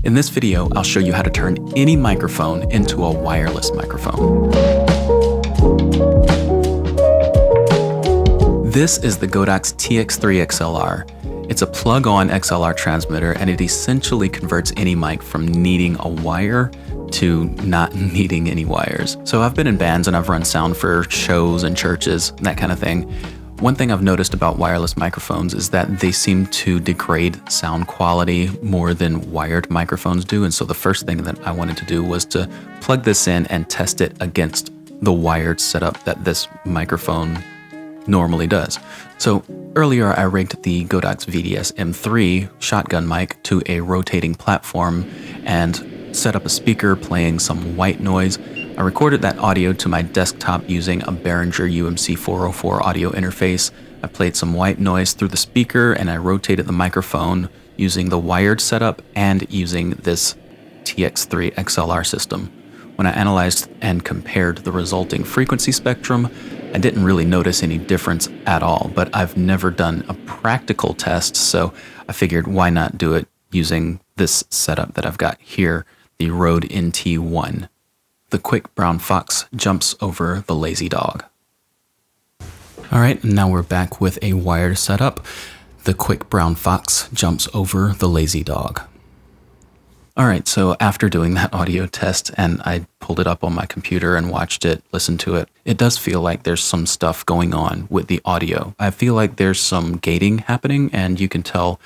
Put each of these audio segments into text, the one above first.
In this video, I'll show you how to turn any microphone into a wireless microphone. This is the Godox TX3-XLR. It's a plug-on XLR transmitter, and it essentially converts any mic from needing a wire to not needing any wires. So I've been in bands and I've run sound for shows and churches, that kind of thing. One thing I've noticed about wireless microphones is that they seem to degrade sound quality more than wired microphones do. And so the first thing that I wanted to do was to plug this in and test it against the wired setup that this microphone normally does. So earlier I rigged the Godox VDS-M3 shotgun mic to a rotating platform and set up a speaker playing some white noise. I recorded that audio to my desktop using a Behringer UMC 404 audio interface. I played some white noise through the speaker and I rotated the microphone using the wired setup and using this TX3-XLR system. When I analyzed and compared the resulting frequency spectrum, I didn't really notice any difference at all, but I've never done a practical test, so I figured why not do it using this setup that I've got here, the Rode NT1. The quick brown fox jumps over the lazy dog. All right, now we're back with a wired setup. The quick brown fox jumps over the lazy dog. All right, so after doing that audio test and I pulled it up on my computer and watched it, listened to it, it does feel like there's some stuff going on with the audio. I feel like there's some gating happening, and you can tell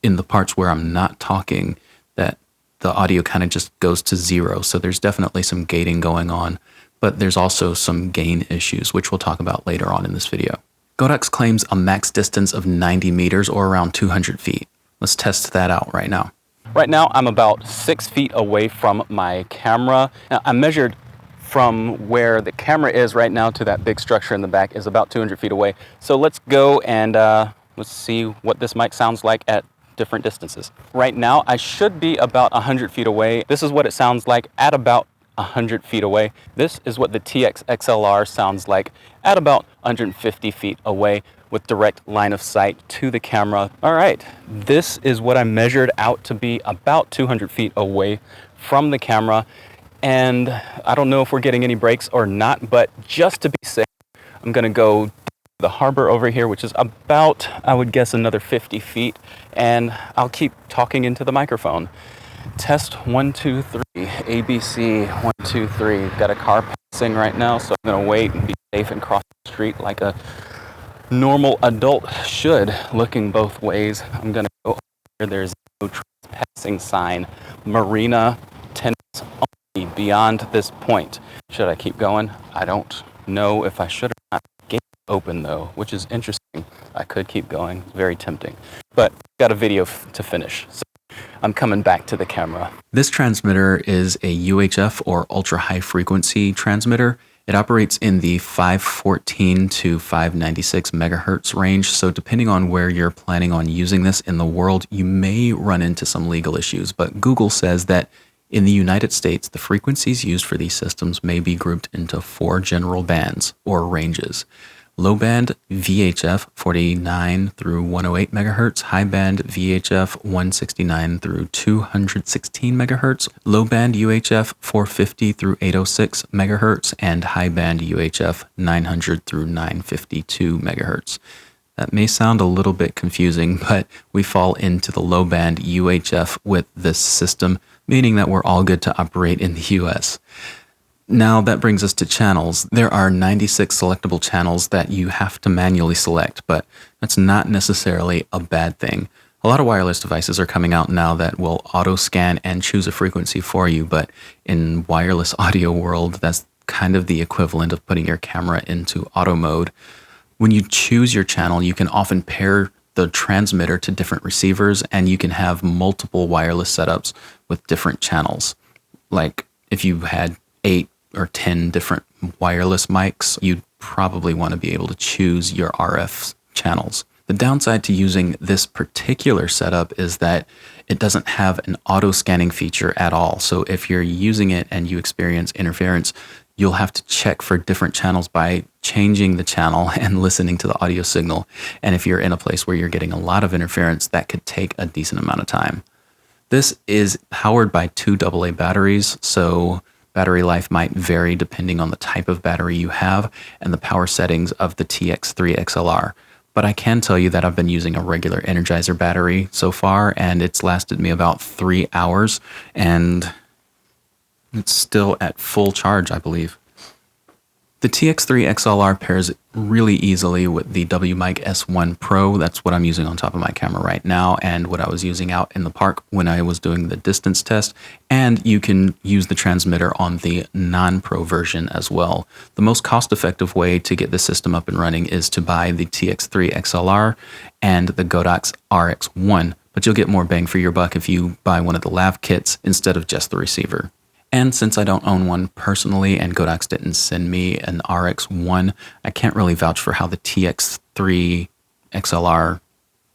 in the parts where I'm not talking that the audio kind of just goes to zero. So there's definitely some gating going on, but there's also some gain issues, which we'll talk about later on in this video. Godox claims a max distance of 90 meters or around 200 feet. Let's test that out right now. Right now, I'm about 6 feet away from my camera. Now, I measured from where the camera is right now to that big structure in the back is about 200 feet away. So let's go and let's see what this mic sounds like at different distances. Right now, I should be about 100 feet away. This is what it sounds like at about 100 feet away. This is what the TX-XLR sounds like at about 150 feet away with direct line of sight to the camera. All right, this is what I measured out to be about 200 feet away from the camera. And I don't know if we're getting any breaks or not, but just to be safe, I'm gonna go the harbor over here, which is about, I would guess, another 50 feet, and I'll keep talking into the microphone. Test 1, 2, 3, ABC, 1, 2, 3. Got a car passing right now, so I'm gonna wait and be safe and cross the street like a normal adult should, looking both ways. I'm gonna go over here. There's no trespassing sign. Marina tenants only beyond this point. Should I keep going? I don't know if I should or not. Gate open though, which is interesting. I could keep going. Very tempting. But got a video to finish. So I'm coming back to the camera. This transmitter is a UHF or ultra high frequency transmitter. It operates in the 514 to 596 megahertz range, so depending on where you're planning on using this in the world, you may run into some legal issues, but Google says that in the United States, the frequencies used for these systems may be grouped into 4 general bands or ranges. Low band VHF 49 through 108 megahertz, high band VHF 169 through 216 megahertz, low band UHF 450 through 806 megahertz, and high band UHF 900 through 952 megahertz. That may sound a little bit confusing, but we fall into the low band UHF with this system, meaning that we're all good to operate in the US. Now that brings us to channels. There are 96 selectable channels that you have to manually select, but that's not necessarily a bad thing. A lot of wireless devices are coming out now that will auto scan and choose a frequency for you, but in wireless audio world, that's kind of the equivalent of putting your camera into auto mode. When you choose your channel, you can often pair the transmitter to different receivers, and you can have multiple wireless setups with different channels. Like if you had 8 or 10 different wireless mics, you'd probably want to be able to choose your RF channels. The downside to using this particular setup is that it doesn't have an auto scanning feature at all. So if you're using it and you experience interference, you'll have to check for different channels by changing the channel and listening to the audio signal. And if you're in a place where you're getting a lot of interference, that could take a decent amount of time. This is powered by 2 AA batteries, so battery life might vary depending on the type of battery you have and the power settings of the TX3-XLR. But I can tell you that I've been using a regular Energizer battery so far, and it's lasted me about 3 hours, and it's still at full charge, I believe. The TX3-XLR pairs really easily with the WMicS1 Pro. That's what I'm using on top of my camera right now, and what I was using out in the park when I was doing the distance test. And you can use the transmitter on the non-Pro version as well. The most cost-effective way to get the system up and running is to buy the TX3-XLR and the Godox RX1, but you'll get more bang for your buck if you buy one of the lav kits instead of just the receiver. And since I don't own one personally and Godox didn't send me an RX1, I can't really vouch for how the TX3 XLR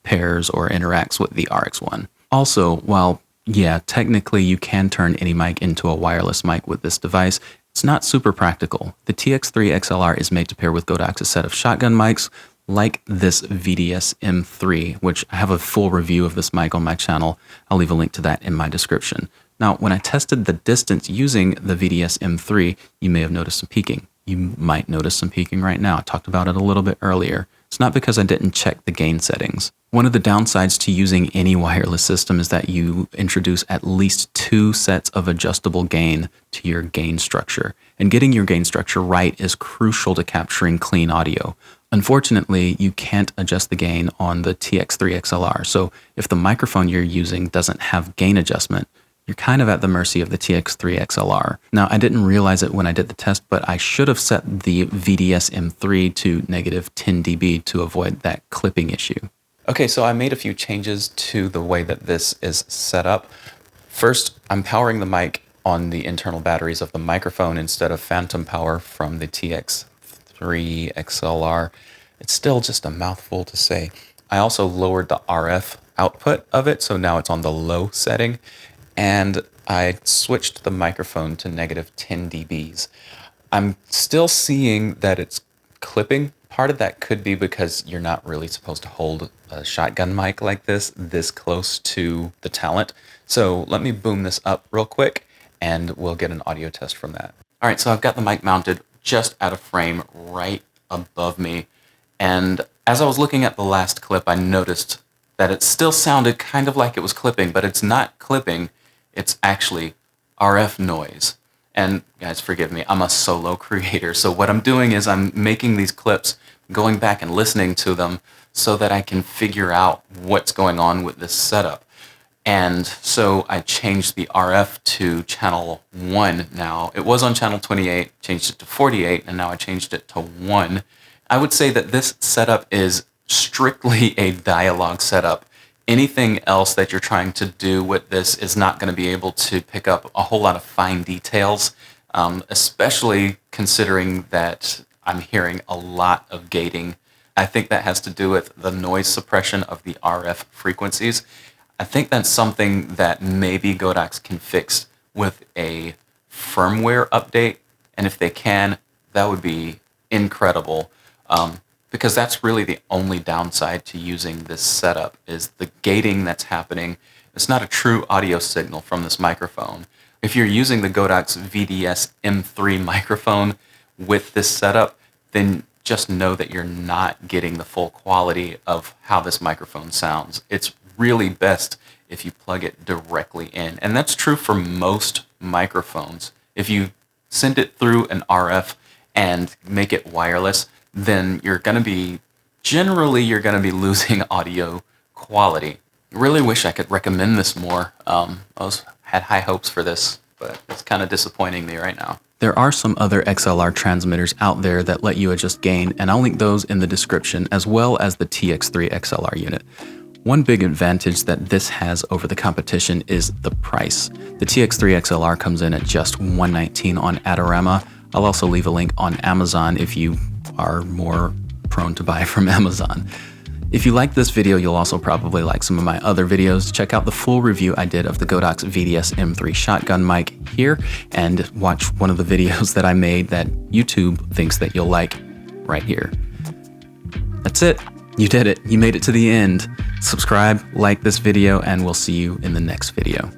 pairs or interacts with the RX1. Also, while, yeah, technically you can turn any mic into a wireless mic with this device, it's not super practical. The TX3 XLR is made to pair with Godox's set of shotgun mics, like this VDS-M3, which I have a full review of this mic on my channel. I'll leave a link to that in my description. Now, when I tested the distance using the VDS-M3, you may have noticed some peaking. You might notice some peaking right now. I talked about it a little bit earlier. It's not because I didn't check the gain settings. One of the downsides to using any wireless system is that you introduce at least 2 sets of adjustable gain to your gain structure. And getting your gain structure right is crucial to capturing clean audio. Unfortunately, you can't adjust the gain on the TX3-XLR. So if the microphone you're using doesn't have gain adjustment, you're kind of at the mercy of the TX3-XLR. Now, I didn't realize it when I did the test, but I should have set the VDS-M3 to negative 10 dB to avoid that clipping issue. Okay, so I made a few changes to the way that this is set up. First, I'm powering the mic on the internal batteries of the microphone instead of phantom power from the TX3-XLR. It's still just a mouthful to say. I also lowered the RF output of it, so now it's on the low setting. And I switched the microphone to negative 10 dBs. I'm still seeing that it's clipping. Part of that could be because you're not really supposed to hold a shotgun mic like this close to the talent. So let me boom this up real quick and we'll get an audio test from that. All right, so I've got the mic mounted just out of frame right above me. And as I was looking at the last clip, I noticed that it still sounded kind of like it was clipping, but it's not clipping. It's actually RF noise. And guys, forgive me, I'm a solo creator. So what I'm doing is I'm making these clips, going back and listening to them so that I can figure out what's going on with this setup. And so I changed the RF to channel 1 now. It was on channel 28, changed it to 48, and now I changed it to 1. I would say that this setup is strictly a dialogue setup. Anything else that you're trying to do with this is not going to be able to pick up a whole lot of fine details, especially considering that I'm hearing a lot of gating. I think that has to do with the noise suppression of the RF frequencies. I think that's something that maybe Godox can fix with a firmware update, and if they can, that would be incredible. Because that's really the only downside to using this setup is the gating that's happening. It's not a true audio signal from this microphone. If you're using the Godox VDS-M3 microphone with this setup, then just know that you're not getting the full quality of how this microphone sounds. It's really best if you plug it directly in. And that's true for most microphones. If you send it through an RF and make it wireless, then you're going to be losing audio quality. I really wish I could recommend this more. I had high hopes for this, but it's kind of disappointing me right now. There are some other XLR transmitters out there that let you adjust gain, and I'll link those in the description, as well as the TX3 XLR unit. One big advantage that this has over the competition is the price. The TX3 XLR comes in at just $119 on Adorama. I'll also leave a link on Amazon if you are more prone to buy from Amazon. If you like this video, you'll also probably like some of my other videos. Check out the full review I did of the Godox VDS-M3 shotgun mic here, and watch one of the videos that I made that YouTube thinks that you'll like right here. That's it. You did it. You made it to the end. Subscribe, like this video, and we'll see you in the next video.